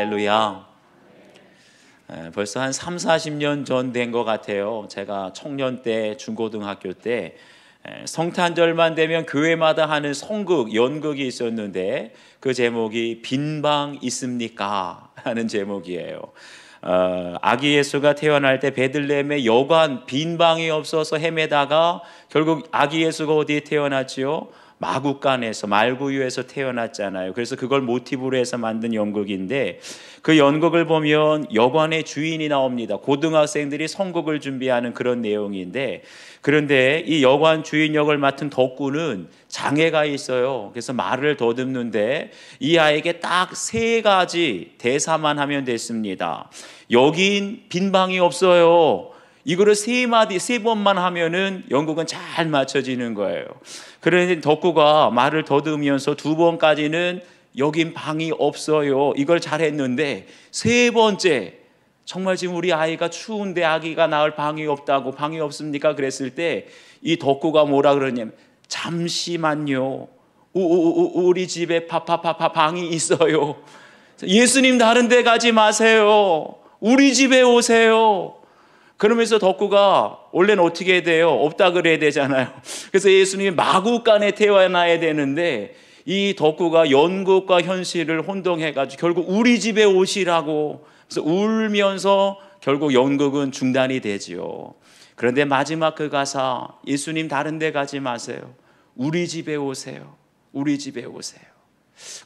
할렐루야. 벌써 한 3, 40년 전 된 것 같아요. 제가 청년 때, 중고등학교 때 성탄절만 되면 교회마다 하는 성극, 연극이 있었는데 그 제목이 빈방 있습니까? 하는 제목이에요. 아기 예수가 태어날 때 베들레헴에 여관 빈방이 없어서 헤매다가 결국 아기 예수가 어디에 태어났지요? 마구간에서, 말구유에서 태어났잖아요. 그래서 그걸 모티브로 해서 만든 연극인데 그 연극을 보면 여관의 주인이 나옵니다. 고등학생들이 성극을 준비하는 그런 내용인데, 그런데 이 여관 주인 역을 맡은 덕구는 장애가 있어요. 그래서 말을 더듬는데 이 아이에게 딱 3가지 대사만 하면 됐습니다. 여긴 빈방이 없어요. 이거를 3번만 하면은 연극은 잘 맞춰지는 거예요. 그런데 덕구가 말을 더듬으면서 2번까지는 여긴 방이 없어요. 이걸 잘했는데 3번째, 정말 지금 우리 아이가 추운데 아기가 낳을 방이 없다고, 방이 없습니까? 그랬을 때 이 덕구가 뭐라 그러냐면 잠시만요. 우리 집에 방이 있어요. 예수님 다른 데 가지 마세요. 우리 집에 오세요. 그러면서 덕구가 원래는 어떻게 해야 돼요? 없다 그래야 되잖아요. 그래서 예수님이 마구간에 태어나야 되는데 이 덕구가 연극과 현실을 혼동해가지고 결국 우리 집에 오시라고, 그래서 울면서 결국 연극은 중단이 되지요. 그런데 마지막 그 가사, 예수님 다른 데 가지 마세요. 우리 집에 오세요. 우리 집에 오세요.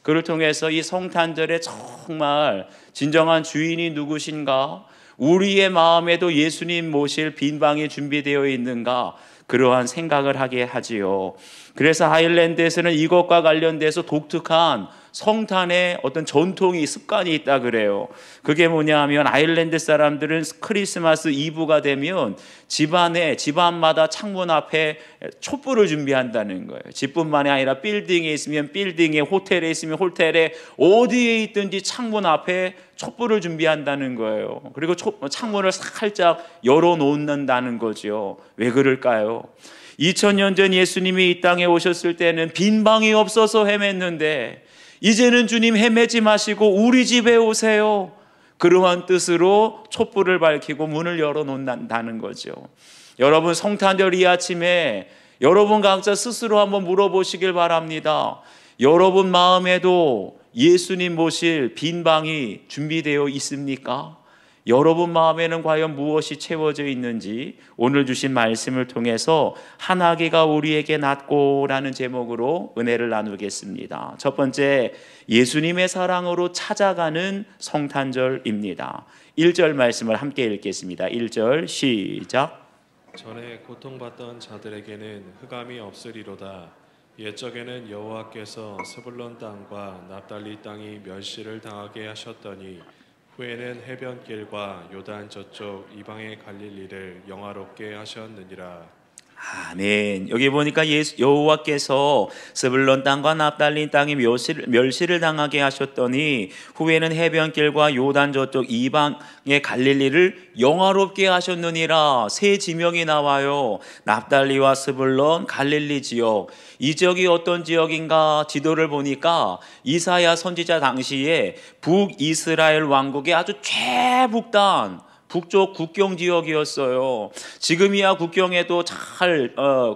그를 통해서 이 성탄절에 정말 진정한 주인이 누구신가? 우리의 마음에도 예수님 모실 빈방이 준비되어 있는가? 그러한 생각을 하게 하지요. 그래서 아일랜드에서는 이것과 관련돼서 독특한 성탄의 어떤 전통이, 습관이 있다 그래요. 그게 뭐냐 하면 아일랜드 사람들은 크리스마스 이브가 되면 집안마다 창문 앞에 촛불을 준비한다는 거예요. 집뿐만이 아니라 빌딩에 있으면 빌딩에, 호텔에 있으면 호텔에, 어디에 있든지 창문 앞에 촛불을 준비한다는 거예요. 그리고 창문을 살짝 열어놓는다는 거죠. 왜 그럴까요? 2000년 전 예수님이 이 땅에 오셨을 때는 빈방이 없어서 헤맸는데 이제는 주님 헤매지 마시고 우리 집에 오세요. 그러한 뜻으로 촛불을 밝히고 문을 열어놓는다는 거죠. 여러분, 성탄절 이 아침에 여러분 각자 스스로 한번 물어보시길 바랍니다. 여러분 마음에도 예수님 모실 빈방이 준비되어 있습니까? 여러분 마음에는 과연 무엇이 채워져 있는지 오늘 주신 말씀을 통해서 한 아기가 우리에게 낳고 라는 제목으로 은혜를 나누겠습니다. 첫 번째, 예수님의 사랑으로 찾아가는 성탄절입니다. 1절 말씀을 함께 읽겠습니다. 1절 시작. 전에 고통받던 자들에게는 흑암이 없으리로다. 옛적에는 여호와께서 스불론 땅과 납달리 땅이 멸시를 당하게 하셨더니 후에는 해변길과 요단 저쪽 이방의 갈릴리를 영화롭게 하셨느니라. 아멘. 여기 보니까 여호와께서 스불론 땅과 납달리 땅이 멸시를 당하게 하셨더니 후에는 해변길과 요단 저쪽 이방의 갈릴리를 영화롭게 하셨느니라. 세 지명이 나와요. 납달리와 스불론, 갈릴리 지역. 이 지역이 어떤 지역인가? 지도를 보니까 이사야 선지자 당시에 북이스라엘 왕국의 아주 최북단, 북쪽 국경 지역이었어요. 지금이야 국경에도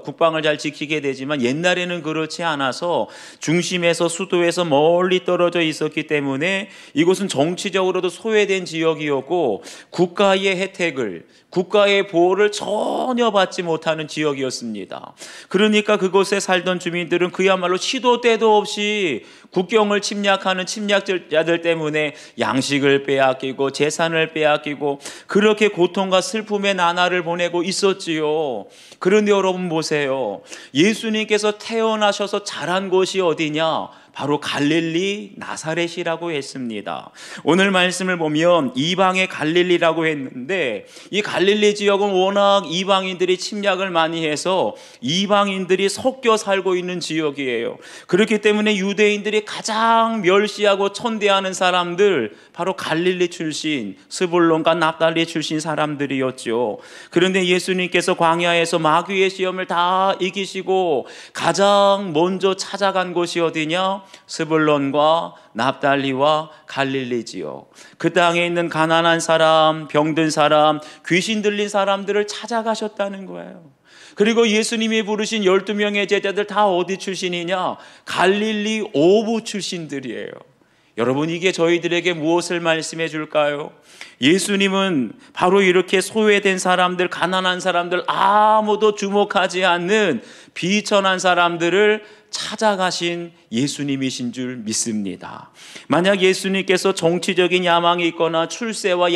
국방을 잘 지키게 되지만 옛날에는 그렇지 않아서 중심에서, 수도에서 멀리 떨어져 있었기 때문에 이곳은 정치적으로도 소외된 지역이었고 국가의 혜택을, 국가의 보호를 전혀 받지 못하는 지역이었습니다. 그러니까 그곳에 살던 주민들은 그야말로 시도 때도 없이 국경을 침략하는 침략자들 때문에 양식을 빼앗기고 재산을 빼앗기고 그렇게 고통과 슬픔의 나날을 보내고 있었지요. 그런데 여러분 보세요. 예수님께서 태어나셔서 자란 곳이 어디냐? 바로 갈릴리 나사렛이라고 했습니다. 오늘 말씀을 보면 이방의 갈릴리라고 했는데 이 갈릴리 지역은 워낙 이방인들이 침략을 많이 해서 이방인들이 섞여 살고 있는 지역이에요. 그렇기 때문에 유대인들이 가장 멸시하고 천대하는 사람들, 바로 갈릴리 출신, 스불론과 납달리 출신 사람들이었죠. 그런데 예수님께서 광야에서 마귀의 시험을 다 이기시고 가장 먼저 찾아간 곳이 어디냐? 스불론과 납달리와 갈릴리 지역, 그 땅에 있는 가난한 사람, 병든 사람, 귀신 들린 사람들을 찾아가셨다는 거예요. 그리고 예수님이 부르신 12명의 제자들 다 어디 출신이냐? 갈릴리 오부 출신들이에요. 여러분, 이게 저희들에게 무엇을 말씀해 줄까요? 예수님은 바로 이렇게 소외된 사람들, 가난한 사람들, 아무도 주목하지 않는 비천한 사람들을 찾아가신 예수님이신 줄 믿습니다. 만약 예수님께서 정치적인 야망이 있거나 출세와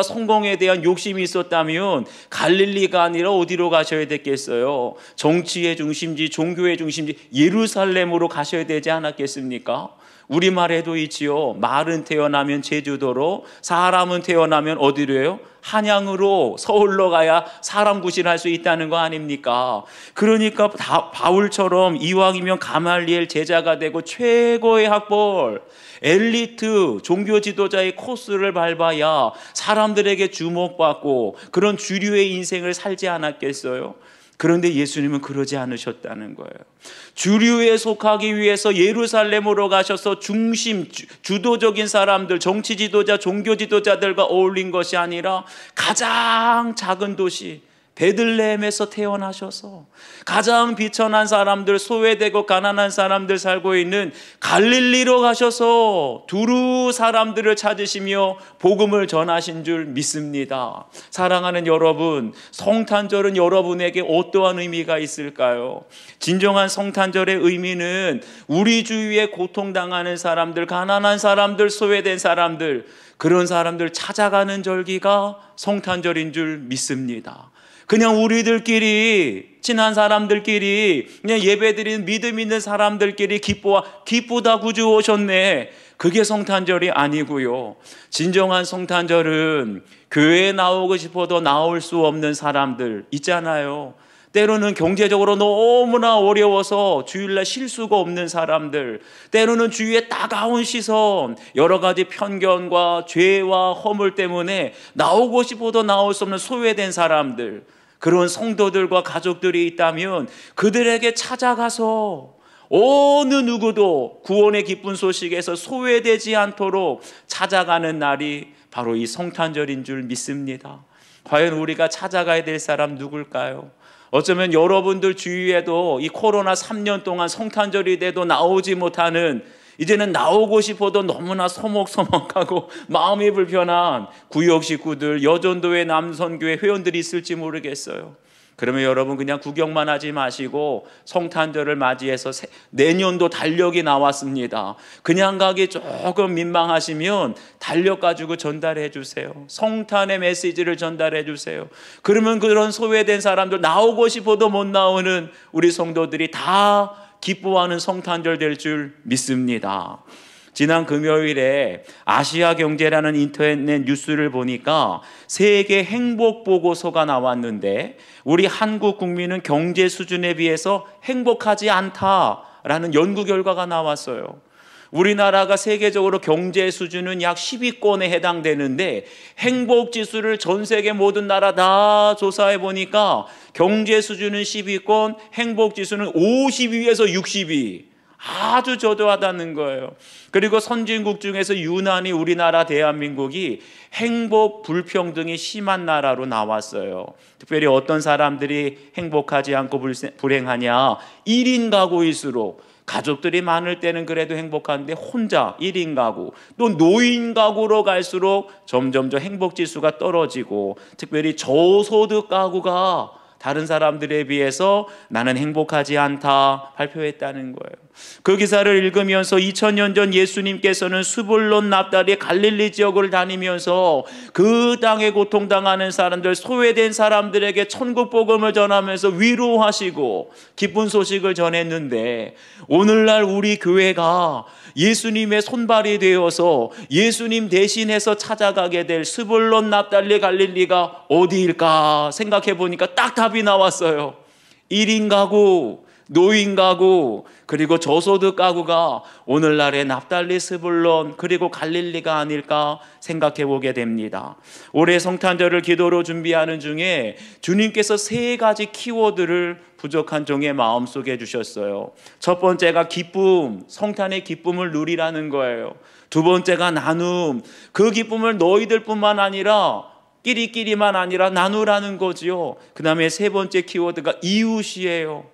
성공에 대한 욕심이 있었다면 갈릴리가 아니라 어디로 가셔야 됐겠어요? 정치의 중심지, 종교의 중심지 예루살렘으로 가셔야 되지 않았겠습니까? 우리말에도 있지요. 말은 태어나면 제주도로, 사람은 태어나면 어디로요? 한양으로, 서울로 가야 사람 구실할 수 있다는 거 아닙니까? 그러니까 바울처럼 이왕이면 가말리엘 제자가 되고 최고의 학벌, 엘리트 종교 지도자의 코스를 밟아야 사람들에게 주목받고 그런 주류의 인생을 살지 않았겠어요? 그런데 예수님은 그러지 않으셨다는 거예요. 주류에 속하기 위해서 예루살렘으로 가셔서 주도적인 사람들, 정치 지도자, 종교 지도자들과 어울린 것이 아니라 가장 작은 도시 베들레헴에서 태어나셔서 가장 비천한 사람들, 소외되고 가난한 사람들 살고 있는 갈릴리로 가셔서 두루 사람들을 찾으시며 복음을 전하신 줄 믿습니다. 사랑하는 여러분, 성탄절은 여러분에게 어떠한 의미가 있을까요? 진정한 성탄절의 의미는 우리 주위에 고통당하는 사람들, 가난한 사람들, 소외된 사람들, 그런 사람들 찾아가는 절기가 성탄절인 줄 믿습니다. 그냥 우리들끼리, 친한 사람들끼리, 그냥 예배드리는 믿음 있는 사람들끼리 기쁘다 구주 오셨네, 그게 성탄절이 아니고요. 진정한 성탄절은 교회에 나오고 싶어도 나올 수 없는 사람들 있잖아요. 때로는 경제적으로 너무나 어려워서 주일날 쉴 수가 없는 사람들, 때로는 주위에 따가운 시선, 여러 가지 편견과 죄와 허물 때문에 나오고 싶어도 나올 수 없는 소외된 사람들, 그런 성도들과 가족들이 있다면 그들에게 찾아가서 어느 누구도 구원의 기쁜 소식에서 소외되지 않도록 찾아가는 날이 바로 이 성탄절인 줄 믿습니다. 과연 우리가 찾아가야 될 사람 누굴까요? 어쩌면 여러분들 주위에도 이 코로나 3년 동안 성탄절이 돼도 나오지 못하는, 이제는 나오고 싶어도 너무나 서먹서먹하고 마음이 불편한 구역 식구들, 여전도회 남선교회 회원들이 있을지 모르겠어요. 그러면 여러분 그냥 구경만 하지 마시고 성탄절을 맞이해서 내년도 달력이 나왔습니다. 그냥 가기 조금 민망하시면 달력 가지고 전달해 주세요. 성탄의 메시지를 전달해 주세요. 그러면 그런 소외된 사람들, 나오고 싶어도 못 나오는 우리 성도들이 다 기뻐하는 성탄절 될 줄 믿습니다. 지난 금요일에 아시아경제라는 인터넷 뉴스를 보니까 세계 행복 보고서가 나왔는데 우리 한국 국민은 경제 수준에 비해서 행복하지 않다라는 연구 결과가 나왔어요. 우리나라가 세계적으로 경제 수준은 약 10위권에 해당되는데 행복지수를 전 세계 모든 나라 다 조사해 보니까 경제 수준은 10위권, 행복지수는 52에서 60위. 아주 저조하다는 거예요. 그리고 선진국 중에서 유난히 우리나라 대한민국이 행복 불평등이 심한 나라로 나왔어요. 특별히 어떤 사람들이 행복하지 않고 불행하냐, 1인 가구일수록, 가족들이 많을 때는 그래도 행복한데 혼자 1인 가구, 또 노인 가구로 갈수록 점점 더 행복지수가 떨어지고, 특별히 저소득 가구가 다른 사람들에 비해서 나는 행복하지 않다 발표했다는 거예요. 그 기사를 읽으면서 2000년 전 예수님께서는 스불론, 납달리, 갈릴리 지역을 다니면서 그 땅에 고통당하는 사람들, 소외된 사람들에게 천국 복음을 전하면서 위로하시고 기쁜 소식을 전했는데, 오늘날 우리 교회가 예수님의 손발이 되어서 예수님 대신해서 찾아가게 될 스불론, 납달리, 갈릴리가 어디일까 생각해 보니까 딱 답이 나왔어요. 1인 가구, 노인 가구, 그리고 저소득 가구가 오늘날의 납달리, 스불론, 그리고 갈릴리가 아닐까 생각해 보게 됩니다. 올해 성탄절을 기도로 준비하는 중에 주님께서 3가지 키워드를 부족한 종의 마음속에 주셨어요. 첫 번째가 기쁨, 성탄의 기쁨을 누리라는 거예요. 두 번째가 나눔, 그 기쁨을 너희들뿐만 아니라 끼리끼리만 아니라 나누라는 거지요. 그 다음에 3번째 키워드가 이웃이에요.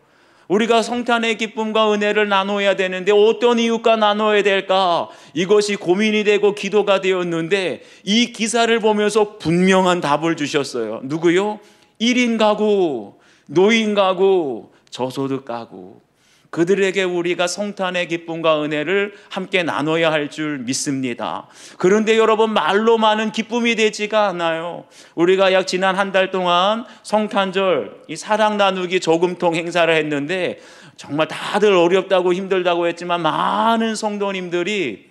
우리가 성탄의 기쁨과 은혜를 나눠야 되는데 어떤 이웃과 나눠야 될까? 이것이 고민이 되고 기도가 되었는데 이 기사를 보면서 분명한 답을 주셨어요. 누구요? 1인 가구, 노인 가구, 저소득 가구. 그들에게 우리가 성탄의 기쁨과 은혜를 함께 나눠야 할 줄 믿습니다. 그런데 여러분, 말로만은 기쁨이 되지가 않아요. 우리가 약 지난 한 달 동안 성탄절 이 사랑 나누기 저금통 행사를 했는데 정말 다들 어렵다고 힘들다고 했지만 많은 성도님들이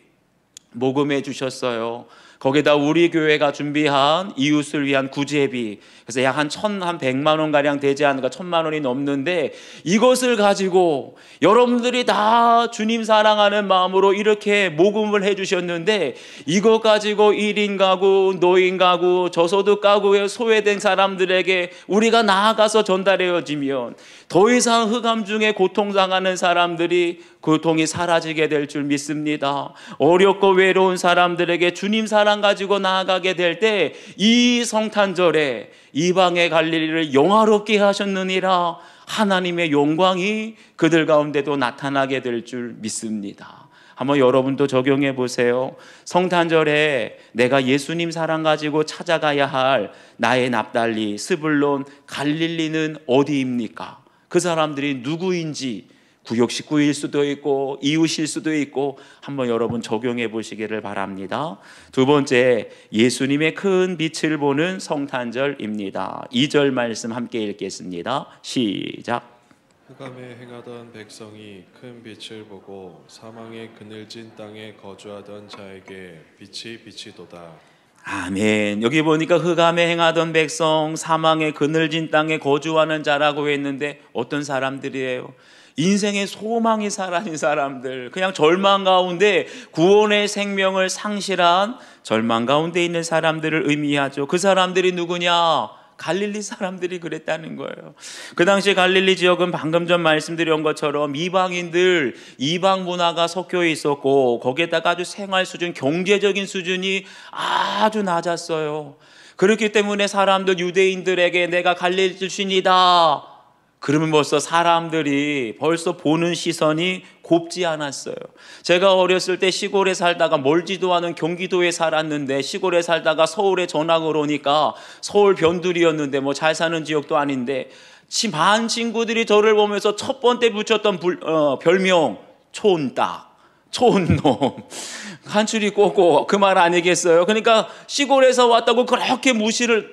모금해 주셨어요. 거기다 우리 교회가 준비한 이웃을 위한 구제비, 그래서 약 한 100만 원 가량 되지 않을까, 1000만 원이 넘는데 이것을 가지고 여러분들이 다 주님 사랑하는 마음으로 이렇게 모금을 해주셨는데 이것 가지고 1인 가구, 노인 가구, 저소득 가구에 소외된 사람들에게 우리가 나아가서 전달해지면 더 이상 흑암 중에 고통당하는 사람들이 고통이 사라지게 될 줄 믿습니다. 어렵고 외로운 사람들에게 주님 사랑 가지고 나아가게 될 때 이 성탄절에 이방의 갈릴리를 영화롭게 하셨느니라 하나님의 영광이 그들 가운데도 나타나게 될 줄 믿습니다. 한번 여러분도 적용해 보세요. 성탄절에 내가 예수님 사랑 가지고 찾아가야 할 나의 납달리, 스불론, 갈릴리는 어디입니까? 그 사람들이 누구인지 구역 식구일 수도 있고 이웃일 수도 있고 한번 여러분 적용해 보시기를 바랍니다. 두 번째, 예수님의 큰 빛을 보는 성탄절입니다. 2절 말씀 함께 읽겠습니다. 시작. 흑암에 행하던 백성이 큰 빛을 보고 사망의 그늘진 땅에 거주하던 자에게 빛이 비치도다. 아멘. 여기 보니까 흑암에 행하던 백성, 사망의 그늘진 땅에 거주하는 자라고 했는데 어떤 사람들이에요? 인생의 소망이 사라진 사람들, 그냥 절망 가운데 구원의 생명을 상실한 절망 가운데 있는 사람들을 의미하죠. 그 사람들이 누구냐? 갈릴리 사람들이 그랬다는 거예요. 그 당시 갈릴리 지역은 방금 전 말씀드린 것처럼 이방인들, 이방 문화가 섞여 있었고 거기에다가 아주 생활 수준, 경제적인 수준이 아주 낮았어요. 그렇기 때문에 사람들, 유대인들에게 내가 갈릴리 출신이다 그러면 사람들이 벌써 보는 시선이 곱지 않았어요. 제가 어렸을 때 시골에 살다가 멀지도 않은 경기도에 살았는데 시골에 살다가 서울에 전학을 오니까 서울 변두리였는데 뭐 잘 사는 지역도 아닌데 반 친구들이 저를 보면서 첫 번째 붙였던 별명 촌딱, 촌놈, 간추리 꼬꼬, 그 말 아니겠어요? 그러니까 시골에서 왔다고 그렇게 무시를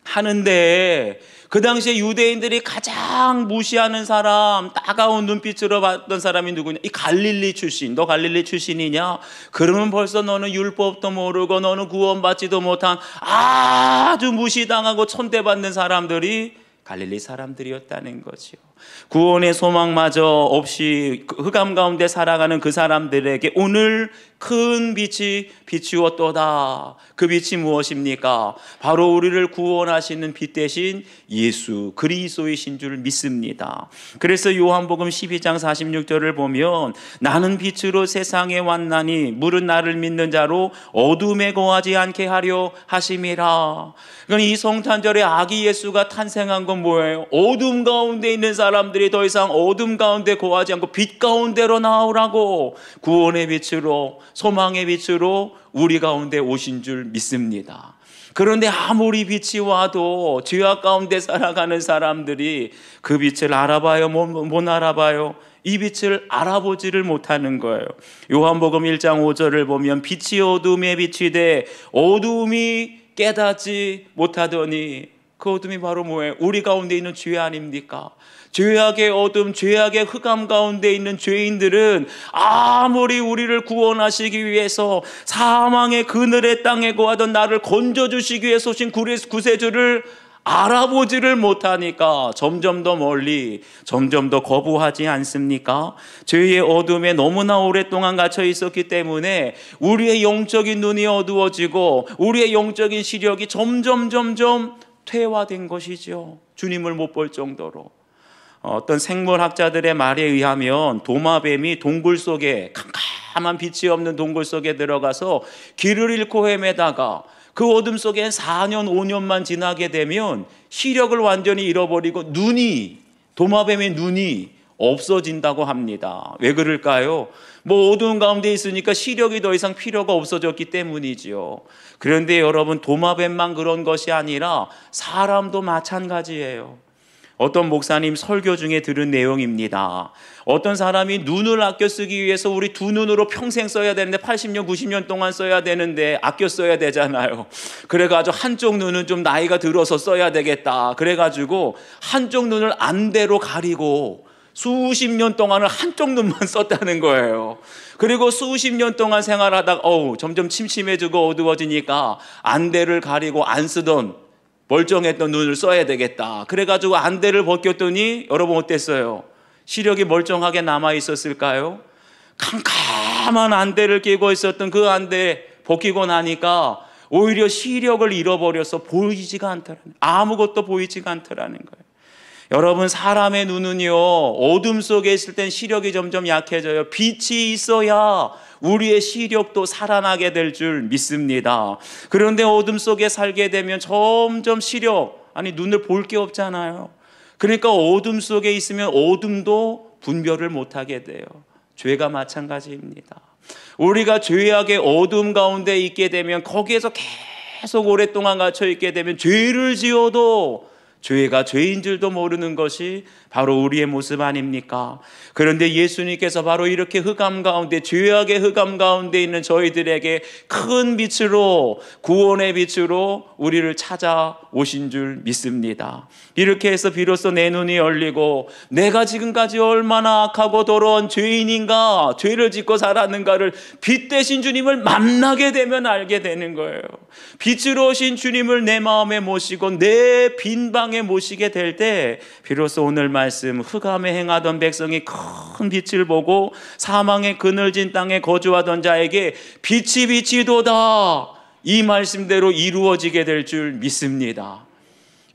하는데 그 당시에 유대인들이 가장 무시하는 사람, 따가운 눈빛으로 봤던 사람이 누구냐? 이 갈릴리 출신. 너 갈릴리 출신이냐? 그러면 벌써 너는 율법도 모르고 너는 구원받지도 못한 아주 무시당하고 천대받는 사람들이 갈릴리 사람들이었다는 거지요. 구원의 소망마저 없이 흑암 가운데 살아가는 그 사람들에게 오늘 큰 빛이 비추었도다. 그 빛이 무엇입니까? 바로 우리를 구원하시는 빛 대신 예수 그리스도이신 줄 믿습니다. 그래서 요한복음 12장 46절을 보면 나는 빛으로 세상에 왔나니 물은 나를 믿는 자로 어둠에 거하지 않게 하려 하심이라. 그러니까 이 성탄절에 아기 예수가 탄생한 건 뭐예요? 어둠 가운데 있는 사람들이 더 이상 어둠 가운데 거하지 않고 빛 가운데로 나오라고 구원의 빛으로, 소망의 빛으로 우리 가운데 오신 줄 믿습니다. 그런데 아무리 빛이 와도 죄악 가운데 살아가는 사람들이 그 빛을 알아봐요? 못 알아봐요? 이 빛을 알아보지를 못하는 거예요. 요한복음 1장 5절을 보면 빛이 어둠에 비치되 어둠이 깨닫지 못하더니, 그 어둠이 바로 뭐예요? 우리 가운데 있는 죄 아닙니까? 죄악의 어둠, 죄악의 흑암 가운데 있는 죄인들은 아무리 우리를 구원하시기 위해서 사망의 그늘의 땅에 거하던 나를 건져주시기 위해서 오신 구세주를 알아보지를 못하니까 점점 더 멀리, 점점 더 거부하지 않습니까? 죄의 어둠에 너무나 오랫동안 갇혀 있었기 때문에 우리의 영적인 눈이 어두워지고 우리의 영적인 시력이 점점 퇴화된 것이죠. 주님을 못 볼 정도로. 어떤 생물학자들의 말에 의하면 도마뱀이 동굴 속에, 캄캄한 빛이 없는 동굴 속에 들어가서 길을 잃고 헤매다가 그 어둠 속에 4년, 5년만 지나게 되면 시력을 완전히 잃어버리고 도마뱀의 눈이 없어진다고 합니다. 왜 그럴까요? 어두운 가운데 있으니까 시력이 더 이상 필요가 없어졌기 때문이지요. 그런데 여러분, 도마뱀만 그런 것이 아니라 사람도 마찬가지예요. 어떤 목사님 설교 중에 들은 내용입니다. 어떤 사람이 눈을 아껴 쓰기 위해서 우리 두 눈으로 평생 써야 되는데 80년, 90년 동안 써야 되는데 아껴 써야 되잖아요. 그래가지고 한쪽 눈은 좀 나이가 들어서 써야 되겠다. 그래가지고 한쪽 눈을 안대로 가리고 수십 년 동안을 한쪽 눈만 썼다는 거예요. 그리고 수십 년 동안 생활하다가 점점 침침해지고 어두워지니까 안대를 가리고 안 쓰던 멀쩡했던 눈을 써야 되겠다. 그래가지고 안대를 벗겼더니 여러분 어땠어요? 시력이 멀쩡하게 남아있었을까요? 캄캄한 안대를 끼고 있었던 그 안대 벗기고 나니까 오히려 시력을 잃어버려서 보이지가 않더라는 거예요. 아무것도 보이지가 않더라는 거예요. 여러분, 사람의 눈은요, 어둠 속에 있을 땐 시력이 점점 약해져요. 빛이 있어야 우리의 시력도 살아나게 될 줄 믿습니다. 그런데 어둠 속에 살게 되면 점점 눈을 볼 게 없잖아요. 그러니까 어둠 속에 있으면 어둠도 분별을 못하게 돼요. 죄가 마찬가지입니다. 우리가 죄악의 어둠 가운데 있게 되면 거기에서 계속 오랫동안 갇혀 있게 되면 죄를 지어도 죄가 죄인 줄도 모르는 것이 바로 우리의 모습 아닙니까? 그런데 예수님께서 바로 이렇게 흑암 가운데, 죄악의 흑암 가운데 있는 저희들에게 큰 빛으로, 구원의 빛으로 우리를 찾아오신 줄 믿습니다. 이렇게 해서 비로소 내 눈이 열리고 내가 지금까지 얼마나 악하고 더러운 죄인인가, 죄를 짓고 살았는가를 빛 대신 주님을 만나게 되면 알게 되는 거예요. 빛으로 오신 주님을 내 마음에 모시고 내 빈 방에 모시게 될 때 비로소 오늘 말씀, 흑암에 행하던 백성이 큰 빛을 보고 사망의 그늘진 땅에 거주하던 자에게 빛이 도다, 이 말씀대로 이루어지게 될 줄 믿습니다.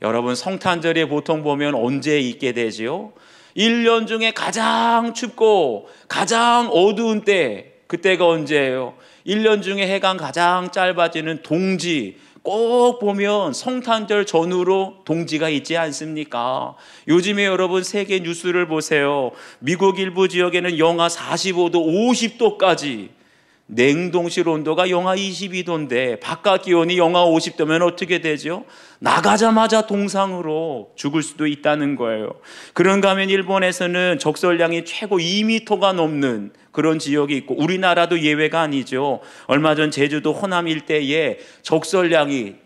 여러분, 성탄절에 보통 보면 언제 있게 되지요? 1년 중에 가장 춥고 가장 어두운 때, 그때가 언제예요? 1년 중에 해가 가장 짧아지는 동지, 꼭 보면 성탄절 전후로 동지가 있지 않습니까? 요즘에 여러분 세계 뉴스를 보세요. 미국 일부 지역에는 영하 45도, 50도까지, 냉동실 온도가 영하 22도인데 바깥 기온이 영하 50도면 어떻게 되죠? 나가자마자 동상으로 죽을 수도 있다는 거예요. 그런가 하면 일본에서는 적설량이 최고 2m가 넘는 그런 지역이 있고, 우리나라도 예외가 아니죠. 얼마 전 제주도 호남 일대에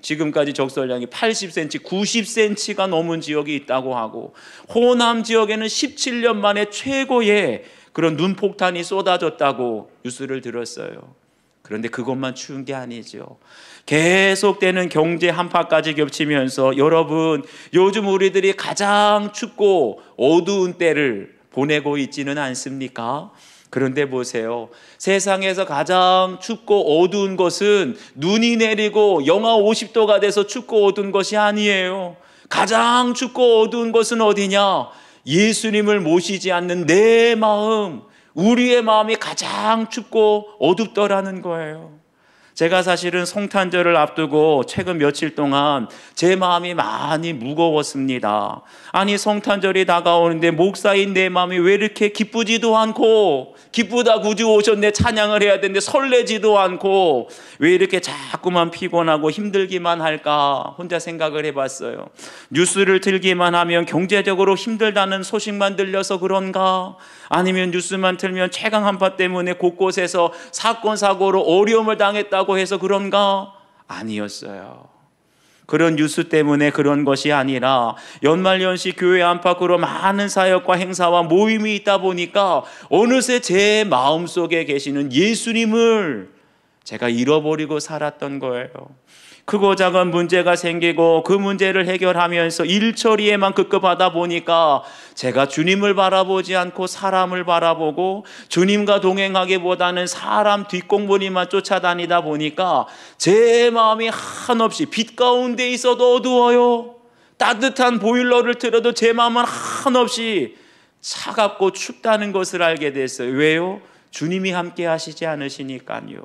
지금까지 적설량이 80cm, 90cm가 넘은 지역이 있다고 하고, 호남 지역에는 17년 만에 최고의 그런 눈폭탄이 쏟아졌다고 뉴스를 들었어요. 그런데 그것만 추운 게 아니죠. 계속되는 경제 한파까지 겹치면서 여러분, 요즘 우리들이 가장 춥고 어두운 때를 보내고 있지는 않습니까? 그런데 보세요. 세상에서 가장 춥고 어두운 것은 눈이 내리고 영하 50도가 돼서 춥고 어두운 것이 아니에요. 가장 춥고 어두운 것은 어디냐? 예수님을 모시지 않는 내 마음, 우리의 마음이 가장 춥고 어둡더라는 거예요. 제가 사실은 성탄절을 앞두고 최근 며칠 동안 제 마음이 많이 무거웠습니다. 아니, 성탄절이 다가오는데 목사인 내 마음이 왜 이렇게 기쁘지도 않고, 기쁘다 구주 오셨네 찬양을 해야 되는데 설레지도 않고, 왜 이렇게 자꾸만 피곤하고 힘들기만 할까 혼자 생각을 해봤어요. 뉴스를 틀기만 하면 경제적으로 힘들다는 소식만 들려서 그런가? 아니면 뉴스만 틀면 최강 한파 때문에 곳곳에서 사건 사고로 어려움을 당했다고 해서 그런가? 아니었어요. 그런 뉴스 때문에 그런 것이 아니라 연말연시 교회 안팎으로 많은 사역과 행사와 모임이 있다 보니까 어느새 제 마음속에 계시는 예수님을 제가 잃어버리고 살았던 거예요. 크고 작은 문제가 생기고 그 문제를 해결하면서 일처리에만 급급하다 보니까 제가 주님을 바라보지 않고 사람을 바라보고 주님과 동행하기보다는 사람 뒷공무니만 쫓아다니다 보니까 제 마음이 한없이 빛 가운데 있어도 어두워요. 따뜻한 보일러를 틀어도 제 마음은 한없이 차갑고 춥다는 것을 알게 됐어요. 왜요? 주님이 함께 하시지 않으시니까요.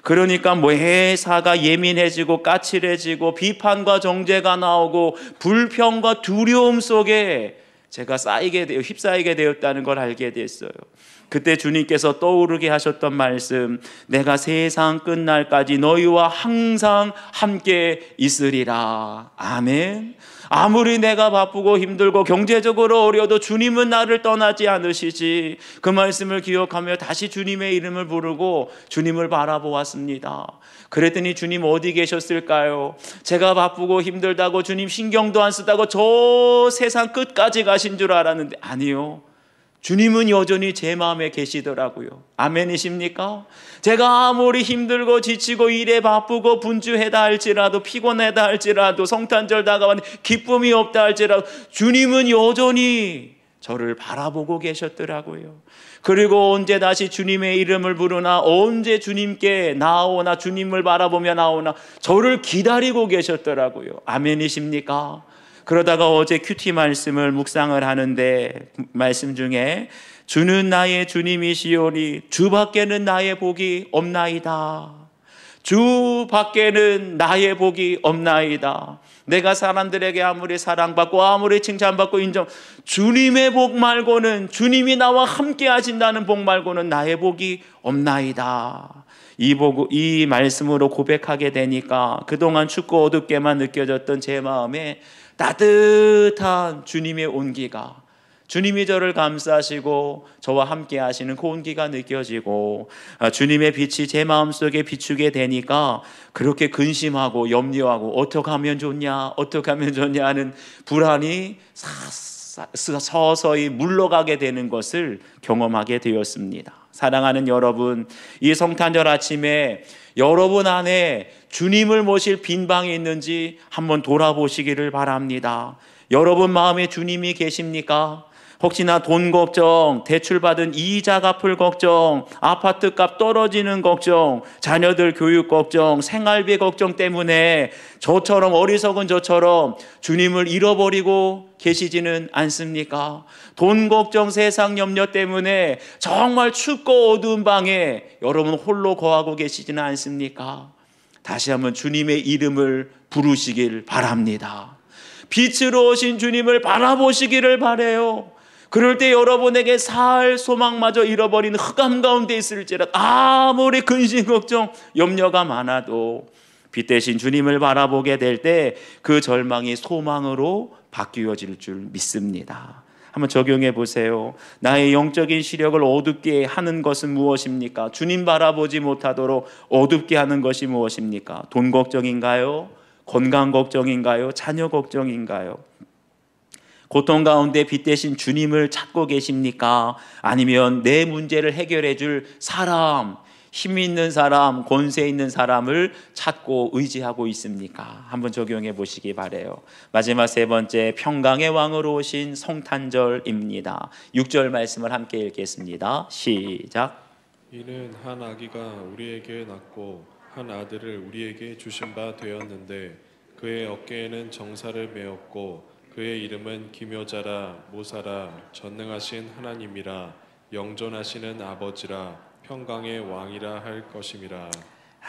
그러니까 회사가 예민해지고 까칠해지고 비판과 정죄가 나오고 불평과 두려움 속에 제가 휩싸이게 되었다는 걸 알게 됐어요. 그때 주님께서 떠오르게 하셨던 말씀, 내가 세상 끝날까지 너희와 항상 함께 있으리라. 아멘. 아무리 내가 바쁘고 힘들고 경제적으로 어려도 주님은 나를 떠나지 않으시지. 그 말씀을 기억하며 다시 주님의 이름을 부르고 주님을 바라보았습니다. 그랬더니 주님 어디 계셨을까요? 제가 바쁘고 힘들다고 주님 신경도 안 쓰다고 저 세상 끝까지 가신 줄 알았는데 아니요. 주님은 여전히 제 마음에 계시더라고요. 아멘이십니까? 제가 아무리 힘들고 지치고 일에 바쁘고 분주하다 할지라도 피곤하다 할지라도 성탄절 다가왔는데 기쁨이 없다 할지라도 주님은 여전히 저를 바라보고 계셨더라고요. 그리고 언제 다시 주님의 이름을 부르나 언제 주님께 나오나 주님을 바라보며 나오나 저를 기다리고 계셨더라고요. 아멘이십니까? 그러다가 어제 큐티 말씀을 묵상을 하는데 말씀 중에 주는 나의 주님이시오니 주 밖에는 나의 복이 없나이다. 주 밖에는 나의 복이 없나이다. 내가 사람들에게 아무리 사랑받고 아무리 칭찬받고 주님의 복 말고는 주님이 나와 함께 하신다는 복 말고는 나의 복이 없나이다. 이 말씀으로 고백하게 되니까 그동안 춥고 어둡게만 느껴졌던 제 마음에 따뜻한 주님의 온기가, 주님이 저를 감싸시고 저와 함께 하시는 그 온기가 느껴지고 주님의 빛이 제 마음속에 비추게 되니까 그렇게 근심하고 염려하고 어떻게 하면 좋냐 하는 불안이 서서히 물러가게 되는 것을 경험하게 되었습니다. 사랑하는 여러분, 이 성탄절 아침에 여러분 안에 주님을 모실 빈방이 있는지 한번 돌아보시기를 바랍니다. 여러분 마음에 주님이 계십니까? 혹시나 돈 걱정, 대출받은 이자 갚을 걱정, 아파트값 떨어지는 걱정, 자녀들 교육 걱정, 생활비 걱정 때문에 어리석은 저처럼 주님을 잃어버리고 계시지는 않습니까? 돈 걱정, 세상 염려 때문에 정말 춥고 어두운 방에 여러분 홀로 거하고 계시지는 않습니까? 다시 한번 주님의 이름을 부르시길 바랍니다. 빛으로 오신 주님을 바라보시기를 바라요. 그럴 때 여러분에게 살 소망마저 잃어버린 흑암 가운데 있을지라도 아무리 근심 걱정 염려가 많아도 빛 대신 주님을 바라보게 될 때 그 절망이 소망으로 바뀌어질 줄 믿습니다. 한번 적용해 보세요. 나의 영적인 시력을 어둡게 하는 것은 무엇입니까? 주님 바라보지 못하도록 어둡게 하는 것이 무엇입니까? 돈 걱정인가요? 건강 걱정인가요? 자녀 걱정인가요? 고통 가운데 빛 대신 주님을 찾고 계십니까? 아니면 내 문제를 해결해 줄 사람, 힘 있는 사람, 권세 있는 사람을 찾고 의지하고 있습니까? 한번 적용해 보시기 바라요. 마지막 세 번째, 평강의 왕으로 오신 성탄절입니다. 6절 말씀을 함께 읽겠습니다. 시작. 이는 한 아기가 우리에게 낳고 한 아들을 우리에게 주신 바 되었는데 그의 어깨에는 정사를 메었고 그의 이름은 기묘자라 모사라 전능하신 하나님이라 영존하시는 아버지라 평강의 왕이라 할 것임이라.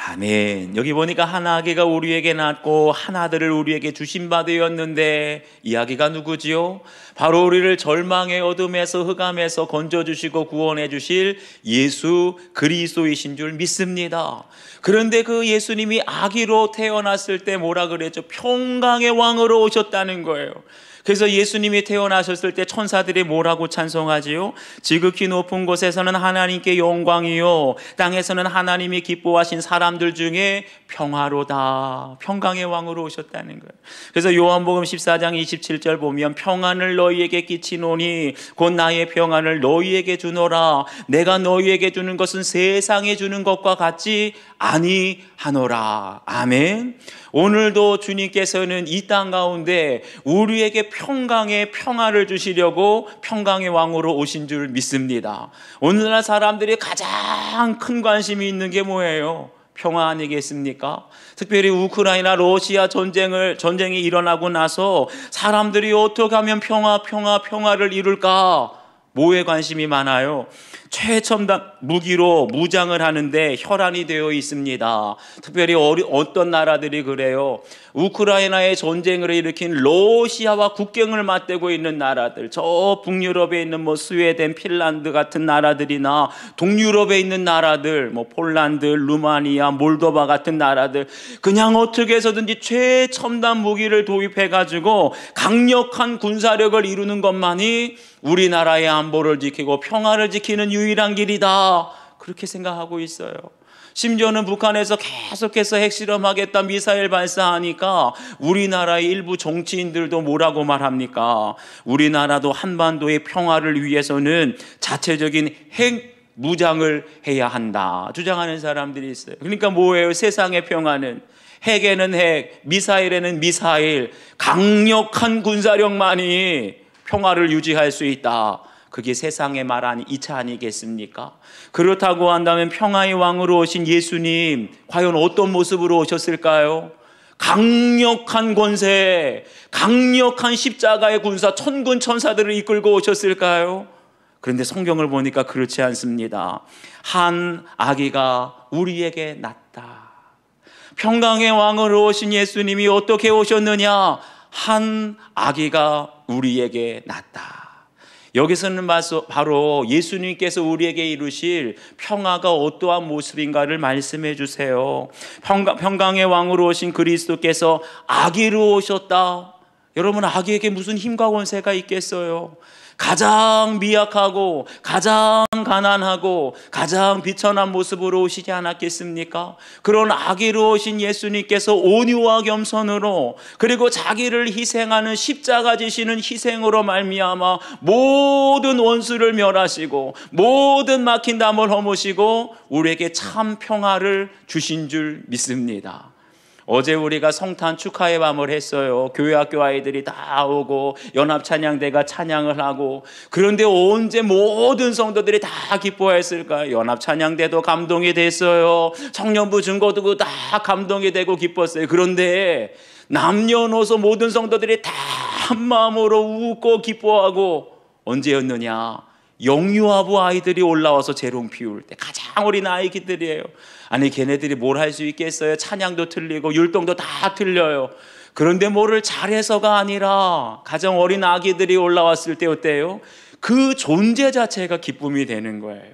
아멘. 여기 보니까 한 아기가 우리에게 낳고 한 아들을 우리에게 주신 바 되었는데 이 아기가 누구지요? 바로 우리를 절망의 어둠에서 흑암에서 건져주시고 구원해 주실 예수 그리스도이신 줄 믿습니다. 그런데 그 예수님이 아기로 태어났을 때 뭐라 그랬죠? 평강의 왕으로 오셨다는 거예요. 그래서 예수님이 태어나셨을 때 천사들이 뭐라고 찬송하지요? 지극히 높은 곳에서는 하나님께 영광이요 땅에서는 하나님이 기뻐하신 사람들 중에 평화로다. 평강의 왕으로 오셨다는 거예요. 그래서 요한복음 14장 27절 보면 평안을 너희에게 끼치노니 곧 나의 평안을 너희에게 주노라. 내가 너희에게 주는 것은 세상에 주는 것과 같지 아니하노라. 아멘. 오늘도 주님께서는 이 땅 가운데 우리에게 평강의 평화를 주시려고 평강의 왕으로 오신 줄 믿습니다. 오늘날 사람들이 가장 큰 관심이 있는 게 뭐예요? 평화 아니겠습니까? 특별히 우크라이나 러시아 전쟁이 일어나고 나서 사람들이 어떻게 하면 평화를 이룰까? 뭐에 관심이 많아요? 최첨단 무기로 무장을 하는데 혈안이 되어 있습니다. 특별히 어떤 나라들이 그래요. 우크라이나의 전쟁을 일으킨 러시아와 국경을 맞대고 있는 나라들, 저 북유럽에 있는 스웨덴, 핀란드 같은 나라들이나 동유럽에 있는 나라들, 폴란드, 루마니아, 몰도바 같은 나라들, 그냥 어떻게 해서든지 최첨단 무기를 도입해가지고 강력한 군사력을 이루는 것만이 우리나라의 안보를 지키고 평화를 지키는 유일한 길이다, 그렇게 생각하고 있어요. 심지어는 북한에서 계속해서 핵실험하겠다 미사일 발사하니까 우리나라의 일부 정치인들도 뭐라고 말합니까? 우리나라도 한반도의 평화를 위해서는 자체적인 핵 무장을 해야 한다 주장하는 사람들이 있어요. 그러니까 뭐예요? 세상의 평화는 핵에는 핵, 미사일에는 미사일, 강력한 군사력만이 평화를 유지할 수 있다. 그게 세상의 말 이차 아니겠습니까? 그렇다고 한다면 평화의 왕으로 오신 예수님 과연 어떤 모습으로 오셨을까요? 강력한 권세, 강력한 십자가의 군사, 천군 천사들을 이끌고 오셨을까요? 그런데 성경을 보니까 그렇지 않습니다. 한 아기가 우리에게 났다. 평강의 왕으로 오신 예수님이 어떻게 오셨느냐? 한 아기가 우리에게 났다. 여기서는 바로 예수님께서 우리에게 이루실 평화가 어떠한 모습인가를 말씀해 주세요. 평강의 왕으로 오신 그리스도께서 아기로 오셨다. 여러분, 아기에게 무슨 힘과 권세가 있겠어요? 가장 미약하고 가장 가난하고 가장 비천한 모습으로 오시지 않았겠습니까? 그런 아기로 오신 예수님께서 온유와 겸손으로, 그리고 자기를 희생하는 십자가 지시는 희생으로 말미암아 모든 원수를 멸하시고 모든 막힌 담을 허무시고 우리에게 참 평화를 주신 줄 믿습니다. 어제 우리가 성탄 축하의 밤을 했어요. 교회 학교 아이들이 다 오고 연합찬양대가 찬양을 하고, 그런데 언제 모든 성도들이 다 기뻐했을까요? 연합찬양대도 감동이 됐어요. 청년부 중고등부 다 감동이 되고 기뻤어요. 그런데 남녀노소 모든 성도들이 다 한마음으로 웃고 기뻐하고 언제였느냐? 영유아부 아이들이 올라와서 재롱 피울 때, 가장 어린 아이들이에요. 아니, 걔네들이 뭘 할 수 있겠어요? 찬양도 틀리고 율동도 다 틀려요. 그런데 뭐를 잘해서가 아니라 가장 어린 아기들이 올라왔을 때 어때요? 그 존재 자체가 기쁨이 되는 거예요.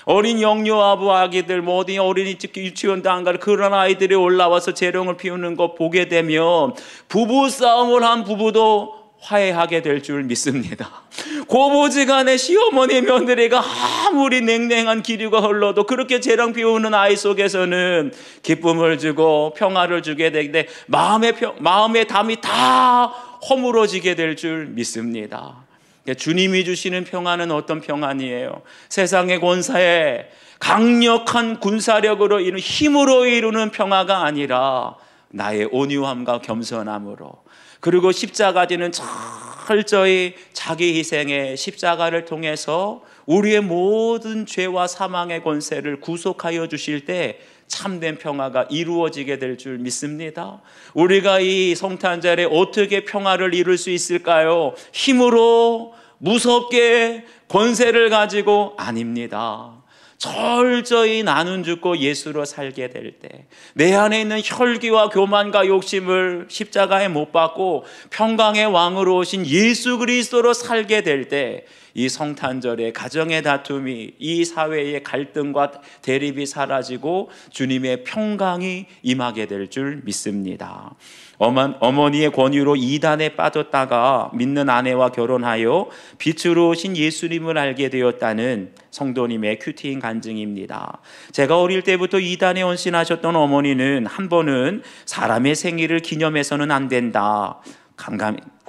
어린 영유아부 아기들, 어디 어린이 유치원도 안 가는 그런 아이들이 올라와서 재롱을 피우는 거 보게 되면 부부싸움을 한 부부도 화해하게 될 줄 믿습니다. 고부지간에 시어머니 며느리가 아무리 냉랭한 기류가 흘러도 그렇게 재롱 피우는 아이 속에서는 기쁨을 주고 평화를 주게 되는데 마음의 담이 다 허물어지게 될 줄 믿습니다. 주님이 주시는 평화는 어떤 평안이에요? 세상의 권사에 강력한 군사력으로 이루는, 힘으로 이루는 평화가 아니라 나의 온유함과 겸손함으로, 그리고 십자가 지는 철저히 자기 희생의 십자가를 통해서 우리의 모든 죄와 사망의 권세를 구속하여 주실 때 참된 평화가 이루어지게 될 줄 믿습니다. 우리가 이 성탄절에 어떻게 평화를 이룰 수 있을까요? 힘으로, 무섭게, 권세를 가지고? 아닙니다. 철저히 나눈 죽고 예수로 살게 될 때, 내 안에 있는 혈기와 교만과 욕심을 십자가에 못 박고 평강의 왕으로 오신 예수 그리스도로 살게 될 때, 이 성탄절에 가정의 다툼이, 이 사회의 갈등과 대립이 사라지고 주님의 평강이 임하게 될 줄 믿습니다. 어머니의 권유로 이단에 빠졌다가 믿는 아내와 결혼하여 빛으로 오신 예수님을 알게 되었다는 성도님의 큐티인 간증입니다. 제가 어릴 때부터 이단에 헌신하셨던 어머니는 한 번은 사람의 생일을 기념해서는 안 된다,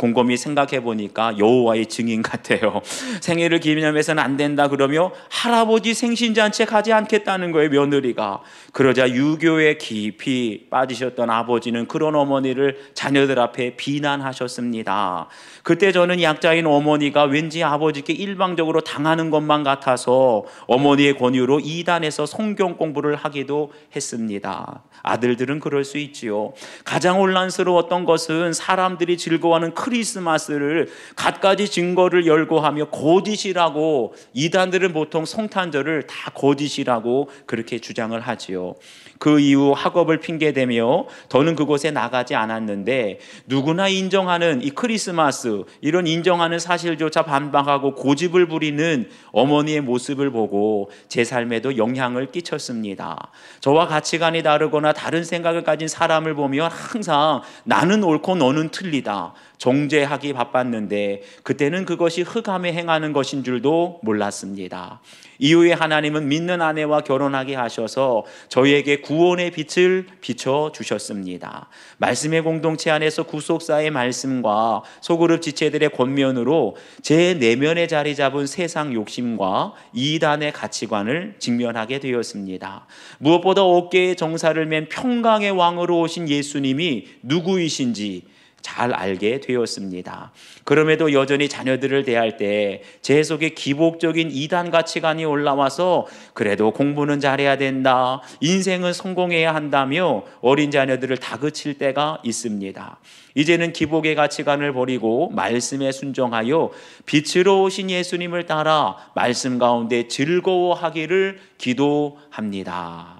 곰곰이 생각해 보니까 여호와의 증인 같아요. 생일을 기념해서는 안 된다 그러며 할아버지 생신잔치에 가지 않겠다는 거예요, 며느리가. 그러자 유교에 깊이 빠지셨던 아버지는 그런 어머니를 자녀들 앞에 비난하셨습니다. 그때 저는 약자인 어머니가 왠지 아버지께 일방적으로 당하는 것만 같아서 어머니의 권유로 이단에서 성경 공부를 하기도 했습니다. 아들들은 그럴 수 있지요. 가장 혼란스러웠던 것은 사람들이 즐거워하는 크리스마스를 갖가지 증거를 열거하며 거짓이라고, 이단들은 보통 성탄절을 다 거짓이라고 그렇게 주장을 하지요. 그 이후 학업을 핑계대며 더는 그곳에 나가지 않았는데, 누구나 인정하는 이 크리스마스, 이런 인정하는 사실조차 반박하고 고집을 부리는 어머니의 모습을 보고 제 삶에도 영향을 끼쳤습니다. 저와 가치관이 다르거나 다른 생각을 가진 사람을 보면 항상 나는 옳고 너는 틀리다 정죄하기 바빴는데, 그때는 그것이 흑암에 행하는 것인 줄도 몰랐습니다. 이후에 하나님은 믿는 아내와 결혼하게 하셔서 저희에게 구원의 빛을 비춰주셨습니다. 말씀의 공동체 안에서 구속사의 말씀과 소그룹 지체들의 권면으로 제 내면에 자리 잡은 세상 욕심과 이단의 가치관을 직면하게 되었습니다. 무엇보다 어깨에 정사를 맨 평강의 왕으로 오신 예수님이 누구이신지 잘 알게 되었습니다. 그럼에도 여전히 자녀들을 대할 때 제 속에 기복적인 이단 가치관이 올라와서 그래도 공부는 잘해야 된다, 인생은 성공해야 한다며 어린 자녀들을 다그칠 때가 있습니다. 이제는 기복의 가치관을 버리고 말씀에 순종하여 빛으로 오신 예수님을 따라 말씀 가운데 즐거워하기를 기도합니다.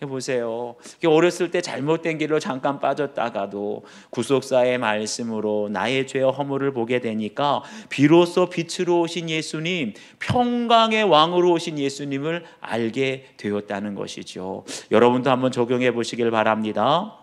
보세요. 어렸을 때 잘못된 길로 잠깐 빠졌다가도 구속사의 말씀으로 나의 죄와 허물을 보게 되니까 비로소 빛으로 오신 예수님, 평강의 왕으로 오신 예수님을 알게 되었다는 것이죠. 여러분도 한번 적용해 보시길 바랍니다.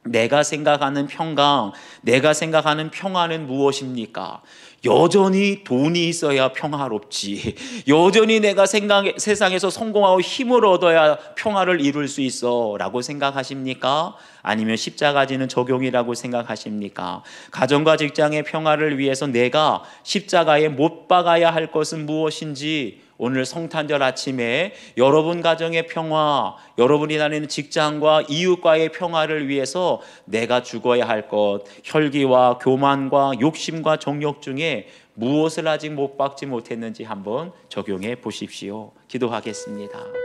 내가 생각하는 평강, 내가 생각하는 평화는 무엇입니까? 여전히 돈이 있어야 평화롭지, 여전히 내가 세상에서 성공하고 힘을 얻어야 평화를 이룰 수 있어 라고 생각하십니까? 아니면 십자가 지는 적용이라고 생각하십니까? 가정과 직장의 평화를 위해서 내가 십자가에 못 박아야 할 것은 무엇인지, 오늘 성탄절 아침에 여러분 가정의 평화, 여러분이 다니는 직장과 이웃과의 평화를 위해서 내가 죽어야 할 것, 혈기와 교만과 욕심과 정욕 중에 무엇을 아직 못 박지 못했는지 한번 적용해 보십시오. 기도하겠습니다.